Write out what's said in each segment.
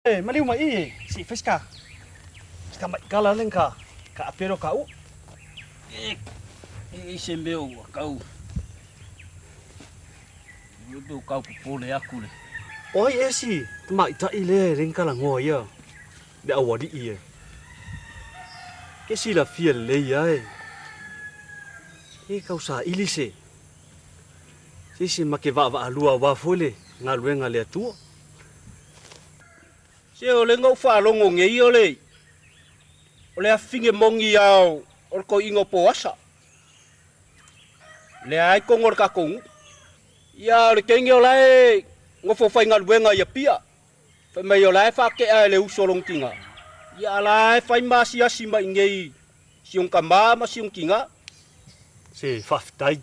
maliu mai si fiska. Ska mai kala lenka ka apero kau. Sembeu kau. Yo kau pole aku le. Oi esi, mai ta ile lenka la ngoya. De awadi ie. Ke si la fia le ya e kau sa ilise. Si makeva va lua wa fole nga luenga le tu. Se o le ngau fa longo ngei o le. O le afinge mongi au o ko ingo po asa. Le ai ko ngor ka kong. Ya le kenge o lai ngo fo fai nga luenga ya pia. Fa mai o lai fa ke ai le usolong tinga. Ya lai fai masi asi mai ngei. Siung kama ma siung kinga. Se faftai.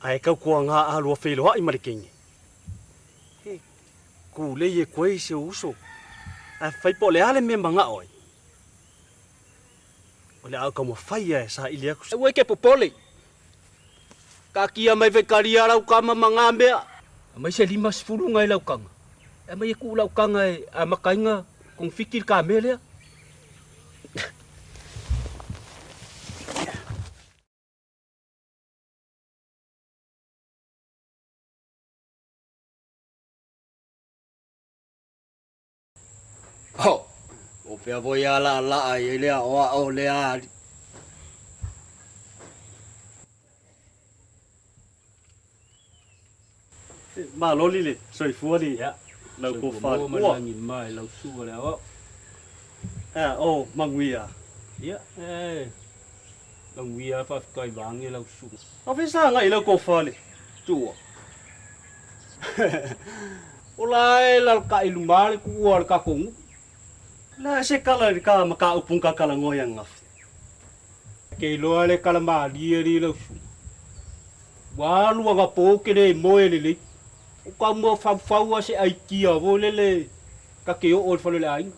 Ai kau kua ngā alua wheloa i marikengi. Ku le ye koe se uso. Ai whaipo le ale me manga oi. O le au kama whaia sa ili aku. Ue ke popole. Ka kia mai ve karia lau kama manga mea. Mai se 5 ngai lau kanga. E mai ku lau kanga e a makainga kong fikir ka melea. Oh, o pia voi ala ai lea o lea. Ma loli le, soi fuari. Ya. Lau ko wha Mo kua. mangi mai lau suwa lea o. O, manguia. Ya, lau wia fa kai bangi lau suwa. A whesa ngai lau ko wha le. Tua. O lai lal ka ilumale ku ua ka kongu. La se kala i ka maka upung ka kala ngoya ngafi. Kei loa le kalama ri lau suwa. Walu anga poke le moe le. O ka mua whawhaua se aikia vo le ka keo o le ainga.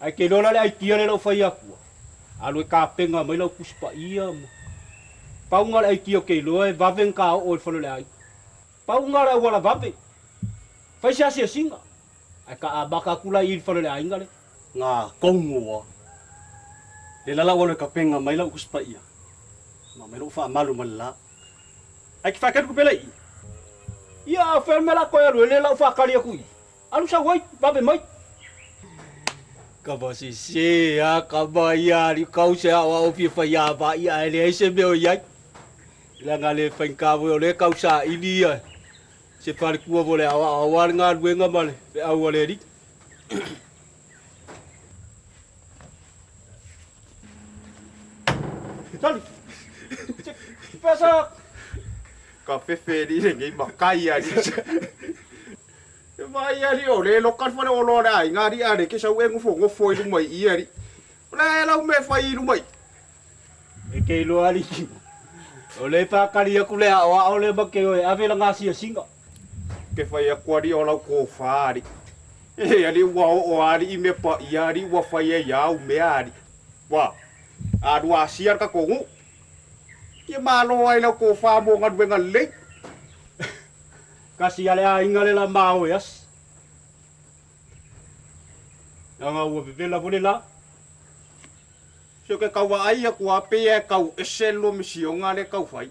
Ai ke lola le aikia le lau whai akua. Alu e ka penga mai lau kuspa ia mo. Paunga le aikia ke loa e vaven ka o le ainga. Paunga le wala vave. Whai se asia singa. Ai ka abaka kula i le ainga le. Ngā kongoa. Le lala wale ka penga mai lau kuspa ia. Ma mai lau wha malu malala. Ai ki whakatu ku pelai. Ia whelmela koe alu le lau whakari aku i. Alu sa wai, vave mai. Ka basi se a ka mai ari kau se awa opi whai a va i a ele se meo iai. Ila ngā le whainkawe o le kau sa ili ia. Se whare kua vole awa awar ngā ruenga male. Pe awa le ri. Tali. Pesa. Ka fefe ni le ngai makai ari. Vai ari o le lokan fane o lo ai ngari ari ke sau ngofo i lumai i ari. Le lau me fai i lumai. E kei lo ari. O le whakari aku le awa o le make oe awela ngasi a singa. Ke fai a kwari o lau ko fari. E ali wa o ari i me pa i ari wa fai e iau me ari. Wa. Adu asiar ka kongu. Ke malo ai lau ko fa mo ngat benga le. Kasi ale a inga le la mao yas. Nga ua vivela vole la. So ke kau ai aku ape e kau eselo misionga le kau fai.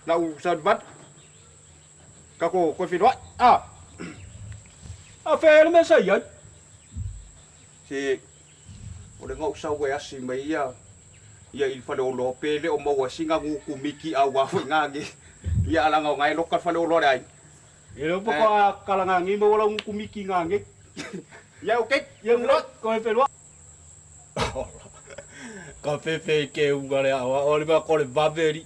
Na u sadbat. Ka ko fidwa. A whele me sa iai. Se o le ngau sau e asi mai ia il fale o lo pele o mau singa ngu kumiki au wa ngangi ia ala ngau ngai lokal fale o lo ai E lo poko a kalanga ngi mo wala kumiki ngangi. ia o ke Ia mo ko e whelua. Ka fefe ke ungare awa o le ba ko le baveri.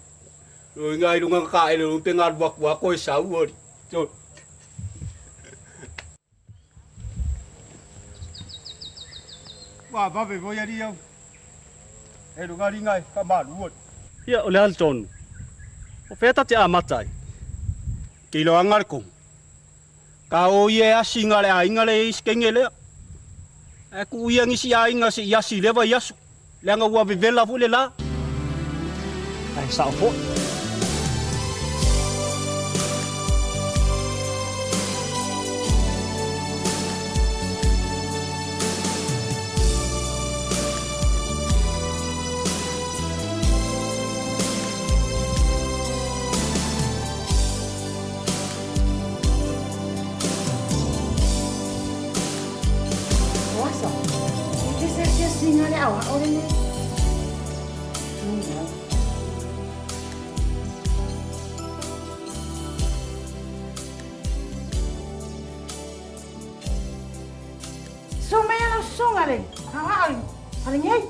O ngai runga ka ele un tenga wa ko e sau ori. So wa bave voi ari au. E runga ringai ka malu ori. Ia o le al tonu. O wheta te a matai. Ki lo angar ko. Ka o ye asinga le ainga le iskenge le. E ku ia ngisi ainga se yasi le va yasu. Le anga ua vivela vole la. Ai sa o singa le awa ore le. So me ala songa le. Awa ale ngai.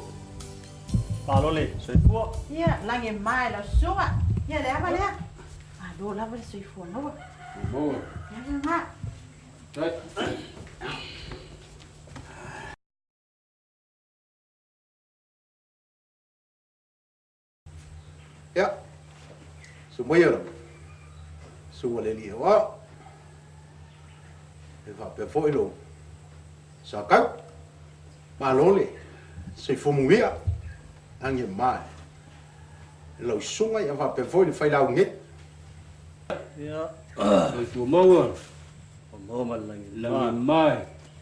Palo le, soifua. Ia, lange mai la songa. Ia le apa le. Do la va soifua no. Mo. Ia nga. Đấy. Ya, semua ya, semua leli awak. Lepas perform itu, sekarang malu le, saya formulia, angin mai, lalu sungai yang perform itu file ngit. Ya, Rồi chùa mâu à. mơ mà lagi. Là ngày mai.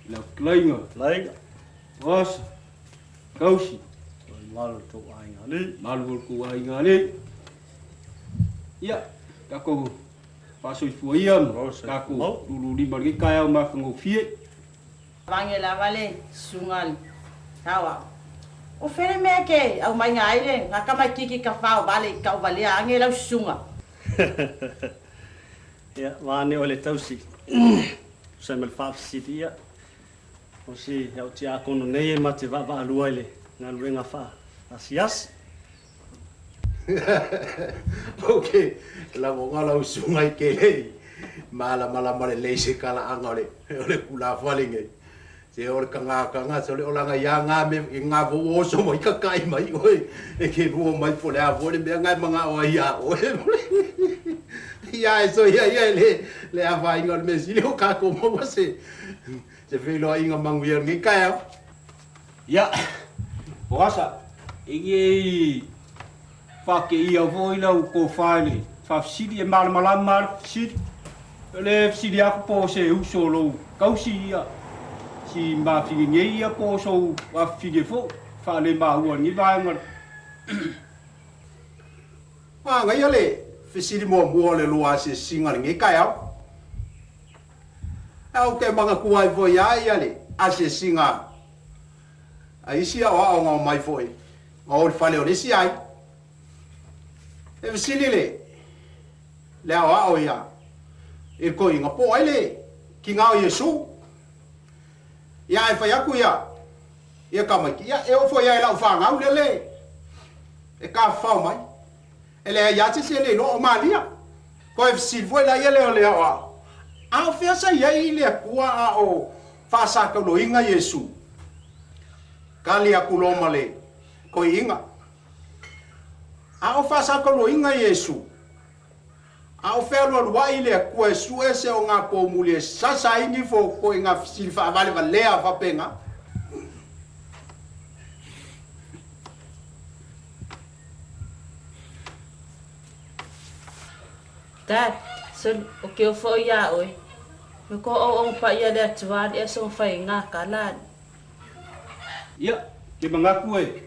Là klein à. Lain. Was. Kau si. Malu tu ai ngani. Malu ku ai ngani. Ya. Kako. Pasoi fuiam. Kako. Dulu di bagi kaya ma ngofie. Lange la vale sungal. Tawa. O fere me ke au mai ngai le ngaka kiki ka fao bale ka vale ange la sunga. Ya, wani oleh tausi. Sambil fafsi dia. Osi yau tia kono nei mate va va luai ngal wenga fa. Asias. Okay, lalu kalau sungai kele, malam male lesi kala angole, oleh kula faling eh. Saya oleh kanga oleh orang yang ngame ngavu oso mai kakai mai oi. Eke ruo mai pole avole be ngai manga oia oi. Ya eso ya le avai ngol mesili o ka como você. Se velo inga manguier ngi kaya. Ya. Puasa. Ingi fake ia voi lau ko fale. Fafsidi e malam sit. Le fsidi aku po se usolo. Kau si ia. Si ma figi ngai ia po so wa figi fo. Fale ma uan ni vai ngal. Ah ngai le. Fisiri mo le luar si singal ngi kaya. Au ke manga kuai voi ai ale. Ase singa. Ai sia wa o mai foi. O fale o si ai. E fisiri le. Le wa o ya. E ko inga po ai le. Ki ngau Yesu. Ya e fa ya ku ya. E ka mai ki ya e o foi ai la fa ngau le. E ka fa mai. Ele ya te se le no malia. Ko e si voi la ele o le a. A fe sa ya ile kua a o fa sa ka lo inga Yesu. Kali a ku lo male. Ko inga. A o fa sa ka lo inga Yesu. A o fe lo wa ile ku e su ese o nga ko mule sa sa ingi fo ko inga si fa vale vale a fa penga. Dad, so o ke o fo ia oi. Ko o pa ia le tuad e so fai nga kalan. Ya, ke mangaku e.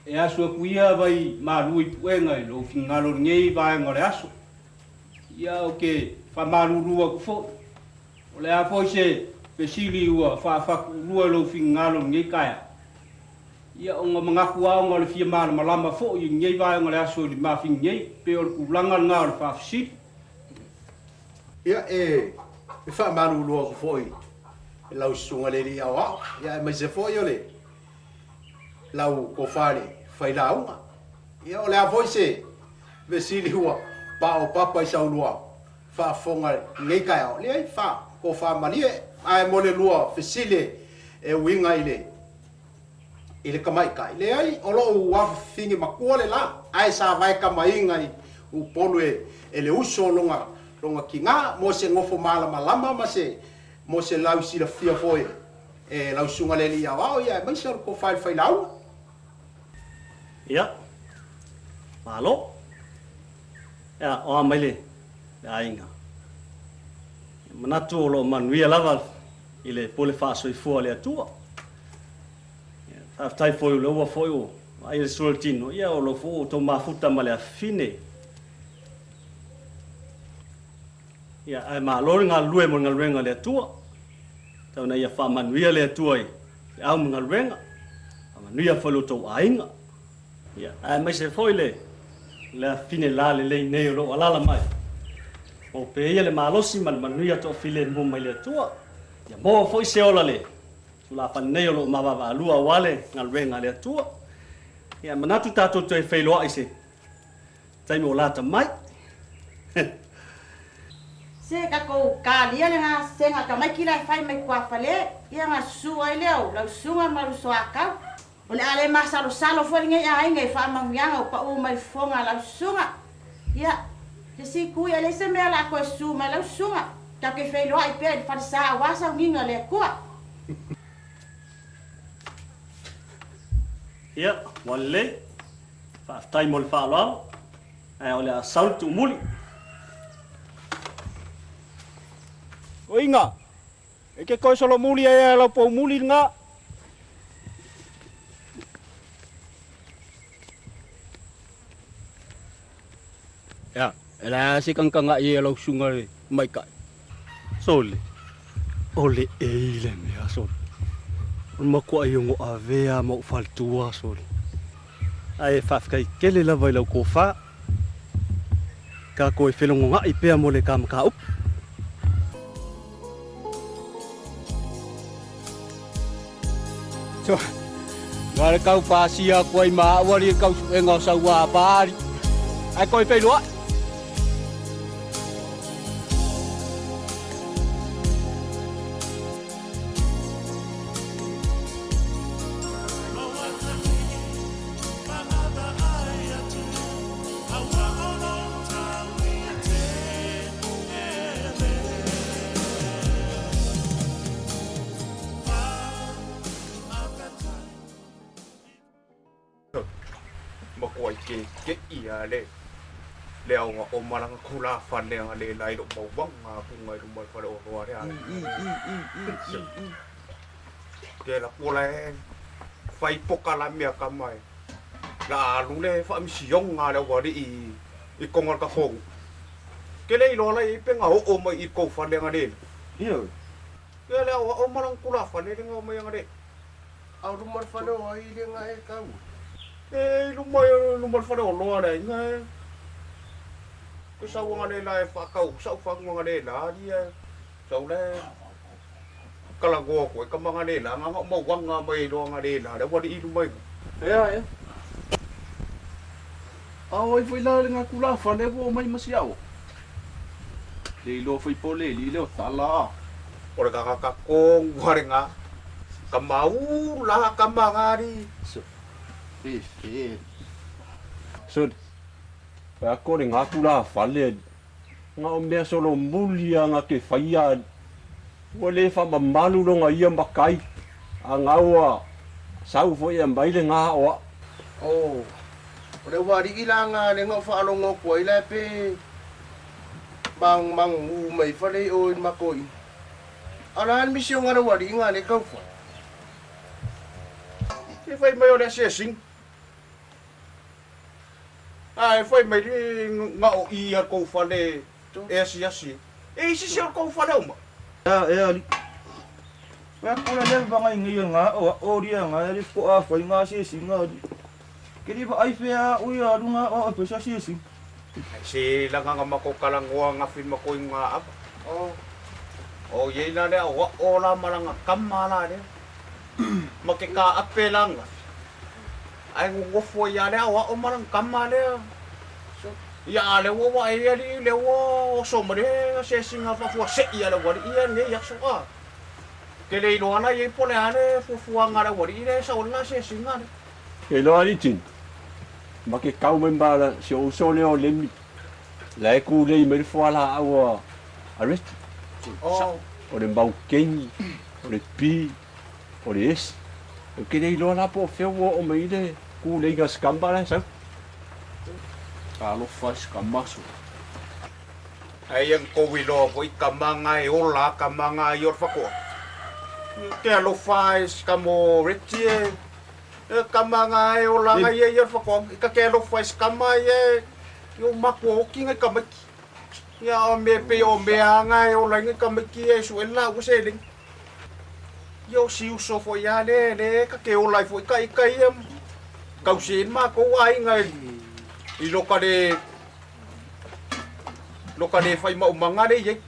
E aso ku ia vai malui puenga i lo fingalo ngei vai ngore aso. Ya o ke fa malurua ku fo. O le a fo se pesili ua fa lua lo fingalo ngei kaya. Ya o mangaku a ngole fia malama fo i ngei vai ngore aso di ma fingei pe o ku langal ngal fa fsit. Ya fa malu lo foi. Lau sunga le ri awa. Ya mai se foi ole. Lau ko fale fai lau. Ya ole a foi se. Vesili ua pa o papa sa lua. Fa fonga ngai kai o. Le fa ko fa mali ai mo le lua vesili e winga ile. Ile kamai kai. Le ai o lo wa fingi makuole la. Ai sa vai kamai ngai u polu e le uso longa kinga mo se ngofo malama ma se mo se lau si la fia foi e lau sunga le lia wa ya mai se ko fai lau Ya. Malo. Ya, o amele. Ainga. Manatu lo manuia lava ile pole fa so fu le tua. Ya, tai foi lo foi o ai soltino ya o lo fu to mafuta male fine. Ya, ai ma lo nga lue mo nga renga le tua. Tau na ia fa manuia le tua i. Au nga renga. nuia folo to ainga ia ai mai se foile la fine la le nei lo ala mai o pe ia le malosi mal manuia to file mo mai le tua ia mo foi se ola le sula pa nei lo mava lua wale ngal renga le tua ia manatu tato to e felo ai se tai mo lata mai se ka ko ka lia le nga senga ka mai kila fai mai kwa fale ia nga su ai leo la sunga maru so aka o le ale masalo salo fo nge ai nge fa mangianga o pa o mai fonga la sunga ia ke si ku ia le se me la ko su ma la sunga ta ke felo ai pe fa sa wa sa nginga le kwa ia wale fa tai mo fa lo ai ole assault tu muli Oinga. E ke koe solo muli e la po muli nga. Ya, ela si kang kanga e la sunga mai kai. sole ole eile me asol ma ko ayongo avea mo faltua sol ai fa kai kele la vai lo ko fa ka ko e felongo nga i pe mo le kam ka up So, ngare kau pasia koi ma wari kau su enga sa wa pari. Ai koi pe lo. Makoi ke ia le leo nga o maranga kula fane nga le lai do mo wang nga ku ngai do mo fa do ro re ale ke la pula fai poka la mia ka mai la lu le fa mi siong nga le wa di i kongol ka khong ke le lo la i pe nga o mai i ko fane nga le Ia. ke le o maranga kula fane nga mai nga le Au rumar fane o ai le nga e kau. lumai fa do lo re nga ko sa wa le la fa ka sa fa nga le la dia sa le kala go ko ka mga le la nga mo wang nga mai do nga le la da wa di lumai Ia. Au ai foi la nga kula fane ko mai masiao. Le lo foi pole li le tala. ora ka kong wa nga ka mau la ka mga ri Sud. Pa ko ring aku la fale. Nga o me solo mulia nga ke faia. Wale fa mamalu lo nga ia makai. Anga wa sau fo ia baile nga o. Oh. Ore wari ilanga le nga fa longo ko ile pe. Bang u mai fa le o makoi. Anan misio nga wari nga le kau fa. e fai mai o le se sing ai foi mai nga o ia ko fa le e si e si ko fa le uma ali. Wa kula le ba ngai ngi nga o dia nga ri ko a fa nga se singa. Kiri ba ai fe a u ya lunga o pe sa se sing. si lang nga mako kalangwa nga fin mako nga ap o ye na le o la malanga kamala le makeka apelang ai ngo fo ya le o malang kamale ya le wo wa ya le wo so mare se singa fa fo se ya le wa ya ne ya so a ke le lo ana ye pole ane fo fo nga le wa ile sa ona se singa Ke lo ali tin. Ma ke kau memba la se o so le o le mi. La ku le me fo ala awa. Arrest. O le mbau kengi. O le pi. O le es. O ke le lo na po fe o me ile ku le ga skamba la sa. Alo fas kamaso. ai ang ko wilo ko ikamanga e ola kamanga yor fa ko ke lo faz kamo retie kamanga e ola nga ye yor fa ko ka ke lo faz kama ye yo mako ki nga kamaki ya o me pe o me anga e ola nga kamaki e su ela ko se ling Yo siu so fo ya le ka ke o lai fo kai kau sin ma ko ai ngai I loka de fai ma umanga le ye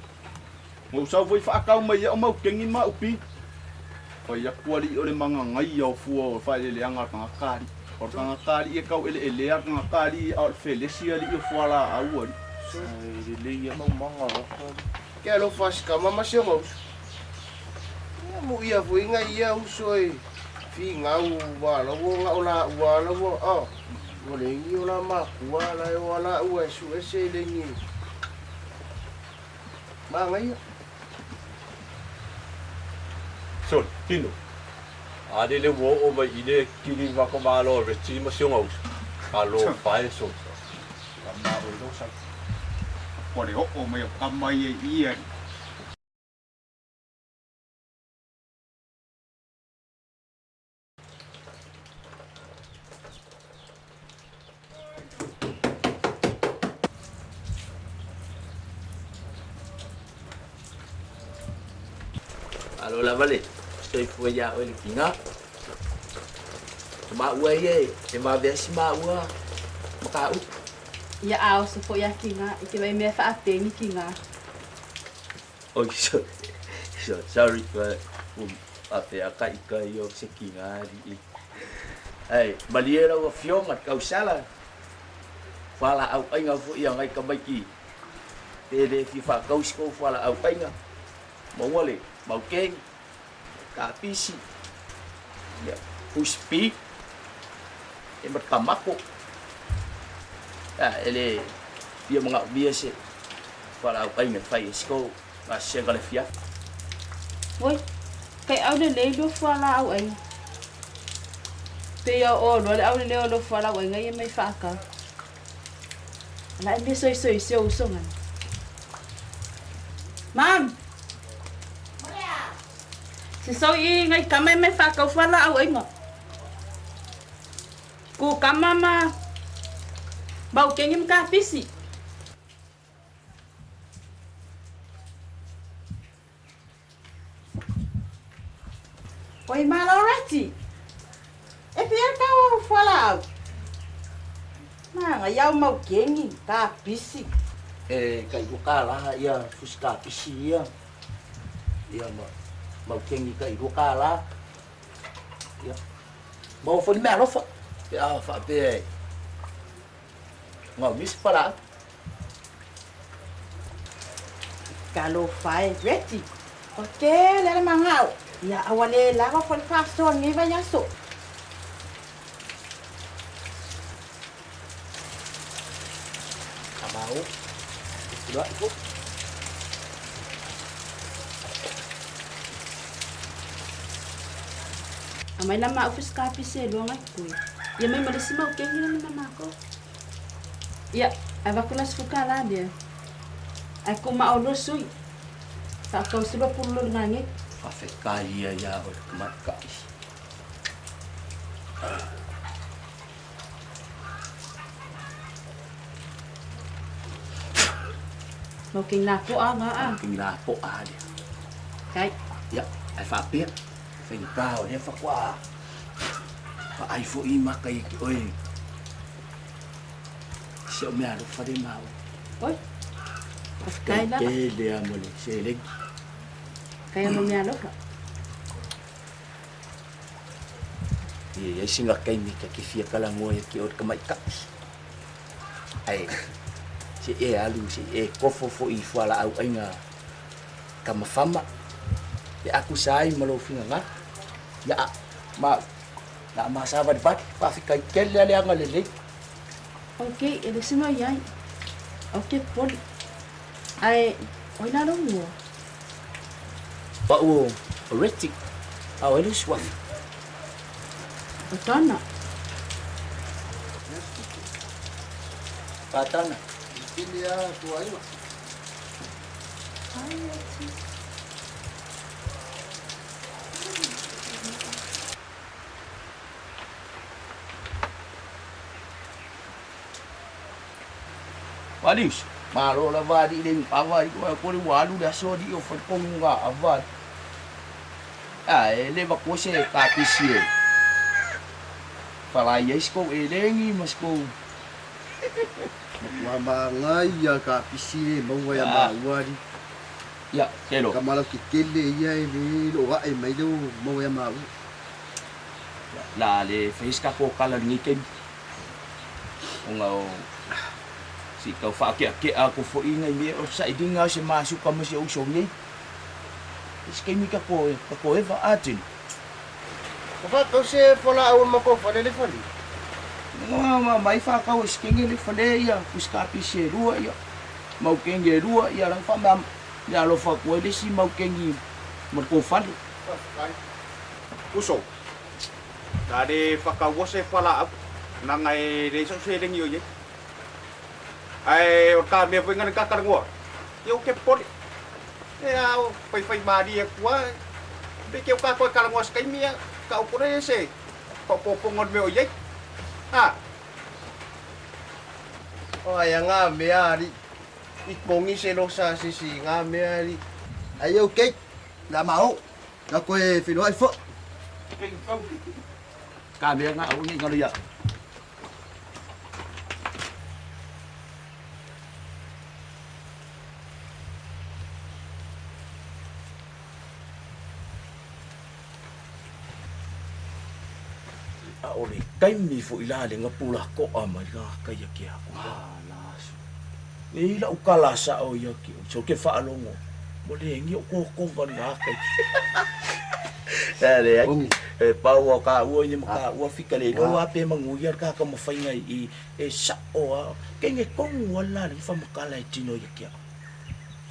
Mo sa voi fa ka mai o mau kengi ma upi. Fa ya kuali o le manga ngai o fu fa le anga ka kali. O ka kali e ka ele anga kali o felesia li o fuala au. Le ia mau manga. Ke lo fas ka mama se mo. Mo ia fu inga ia usoi. Fi ngau wa lo nga ola wa lo o. Mo le ngi ola ma kuala e wala u su ese le ngi. Ma ngai Son, kino. Ade le wo o mai ine kini wako malo reti ma siong aus. Alo fae so. ma o lo sa ko le o me ka mai e ia Alo la vale. Estoy fue ya el kinga. Ma ua ye, e ma vesi ma ua. Maka u. Ia ao se fo ia kinga, I te vai mea whaapengi kinga. Oh, sorry for ape aka ika yo se kinga ri. Ai, maliera o fionga kau sala. Fala au ainga fo ia ngai ka mai ki. Te de fi fa kau sko fala au ainga. Mo wale, mau keng. Ka pisi. Ya, puspi. E mat kamako. Ele dia mengak biasa. Fala au ainga fai sko. Masih kalau fiat. Oi, kai au le lo fala au ai. Pe ia o lo le au le lo fala au ngai mai whaaka. Lai me soi se o songan. Mam. Se so I ngai kama me whaaka fala au ai ngo. Ku kama ma. Bau kengim ka pisi. Oi malorati. E pia ka o fala. Ma ia mau kengi ka pisi. Kai kala ia fuska pisi ia. Ia mau kengi kai kala. Ia. Mau fo me lo fo. Ya fa pe. Ngau mis fala. Kalau fai reti. Oke, lele mangau. Ya awale lava fo fason ni va yaso. Kamau. Dua itu. Amai lama office kapi se lo ngai ku. Ia mai malisi mau kengi na mama ko. Ia, ava kulas fuka la dia. Aku mau lo sui. Tak kau sebab puluh ngangit. Fa kali ya o kemat ka. Mau king na po nga a. King la po dia. Kai. Ya, ai fa pe. Fa prao dia fa kwa. Fa ai fo I makai oi. Se o me aro fa de mau. Oi. Kai la. Ke dia mole se leg. Kai mo me alo. Ia singa kai mi ka kifia kala ngoe ki o ka mai ka. Ai. Si alu si kofo fo I fala au ainga. Ka mafama. Ya aku sai malo finga nga. Ya ma na masava de pat pa fika kelle ale anga lele. Okay, ele se mo yai. Okay, pol. Ai, oi na no mo. Pa o retik. Au ele swaf. Otana. Patana. ini ya tua ini. Walis, malo la vadi le avai ko ko le walu da so di o fa ko nga avai. ele va ko se ka pisi. Fala yes ko elengi mas ko. Wa ngai ya ka pisi mo wa ya ma wa di. Ya, kelo. Kamala ki kele ya ni lo wa ai mai do mo ya ma. La le face ka ko kala ni ken. Ngau si kau fa ke aku fo inga me o sa idinga se masuk ka mo se uso ni. Iskemi ka ko eva atin. Fa ko se fola au ma ko fa le fali. Mama mai fa ka o skenge le fale ya kuska pisi rua ya. Mau kenge rua ya lang fa mam. Ya lo fa ko le si mau kengi mo ko fa. Uso. Tadi pakawo se fala na ngai re so se ding yo ye. Ai o ka me foi ngan ka ka ngo. Yo ke por. E ao fai ba di kwa. Be ke ka ko ka ngo skai mia ka o por ese. Po ngon me o ye. Ha. O ya nga me ari. Ikongi se lo sa si nga me ari. Ayo ke la mau. Ka ko e fino ai fo. Ka me nga o ni ngalo ya. Ole kai mi fo ila le ngapula ko ama ga kai ki aku la so e la ukala sa o ya ki so ke fa alongo mo le ngi ko ga la kai tale e pa wa ka wo ni ma wa fika le do ape mangu ya ka mo fa ngai e sa o ke nge ko wala le fa makala e tino ya ki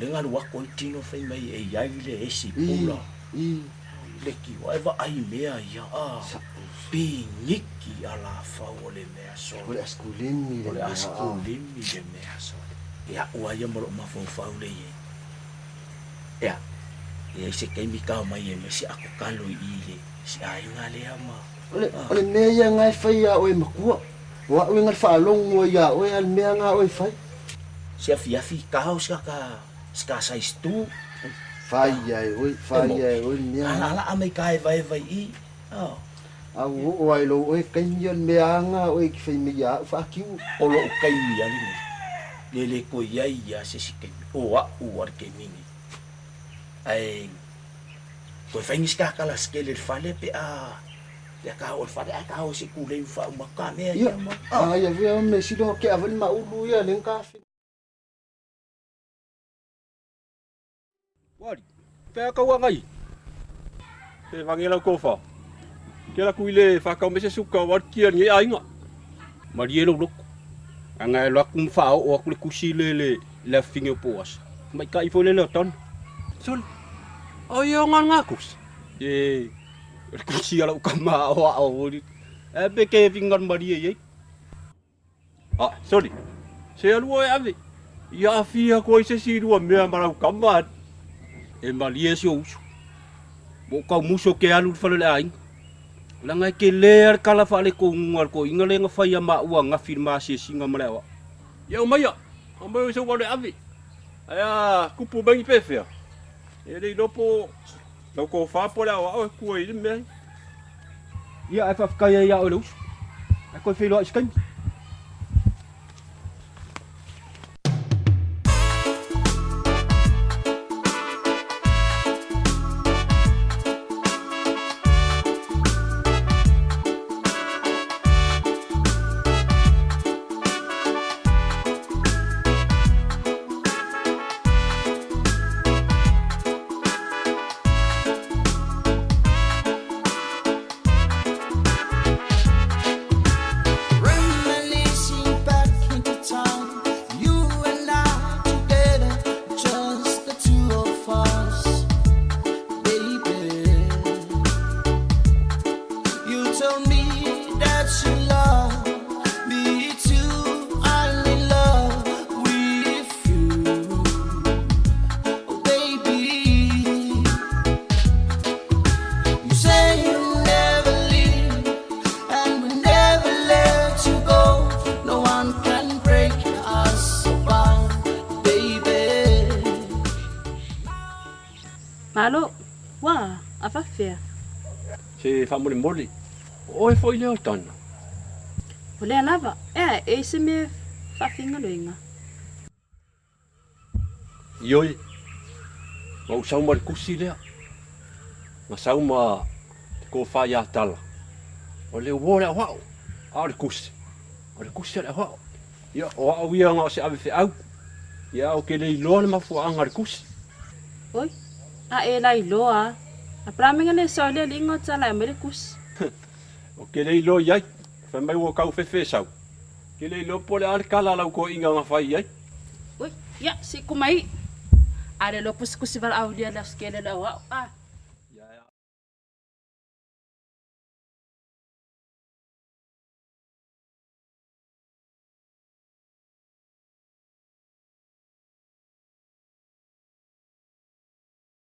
le nga wa ko tino fa mai e ya ile e si pula le ki wa va ai mea ya Pinyiki ala fa ole mea so. Ole askulimi le mea so. Ya ua ya mo ma fa ole ye. Ya. Ya se kai mi ka mai me si aku kalo ile. Si ai ngale ama. Ole mea ya ngai fa ya o makua. Wa o ngal fa long o ya o al mea nga o fa. Si afia ka o ska sa stu. Fa ya o mea. Ala amai kai vai i. Oh. Au o ai lo e kanyan meanga o e fai me ya fa kiu o lo kai mi ali le ko ya se ke o a o ar ke mini ai ko fai ni ska kala skele fale pe a ya ka o fa ka o se ku le fa ma ka me ya ya ve me si do ke aval ma ulu ya len ka fi Wari pe ka wa ngai pe vangela ko fa Kela kuile whakau me se suka war kia ni ainga. Mari elo loko. Anga elo akum whao o akule kusi le finge o poas. Mai ka ifo le ton. Sol. O yo ngakus. Kusi ala ukama o o. Be ke vingan mari ye. Sorry. Se alu o ave. Ya fia ko se si ru me mara ukama. E mari e se o. Bo ka muso ke alu fa le ainga. Langa ke ler kala fa le ko ngal ko ingale nga fa ya ma wa nga firma si singa malewa. Ya maya, ambo se wa le ave. Aya kupu bangi pefe. Ele dopo ko fa po la wa ko ile me. Ya fa ka ya o lu. Ko fe lo iskan. Apa fea? Se famole mole. Oi foi leo tana. Ole lava. E se me fa finga loinga. Ioi. Mau sau mar kusi lea. Ma sau ma ko fa ya tala. Ole wora wao. Ar kusi. Ar kusi le wao. Ya o wia nga se ave fe au. Ya o ke le lona ma fu angar kusi. Oi. E lai loa. A praminga le so le lingo tsala me le kus. O ke le lo yai. Fa mai wo kau fe sau. Ke le lo pole ar kala lau ko inga nga fai yai. Oi. Ya si kumai. Ada lo pus kusi val au dia las kele la wa.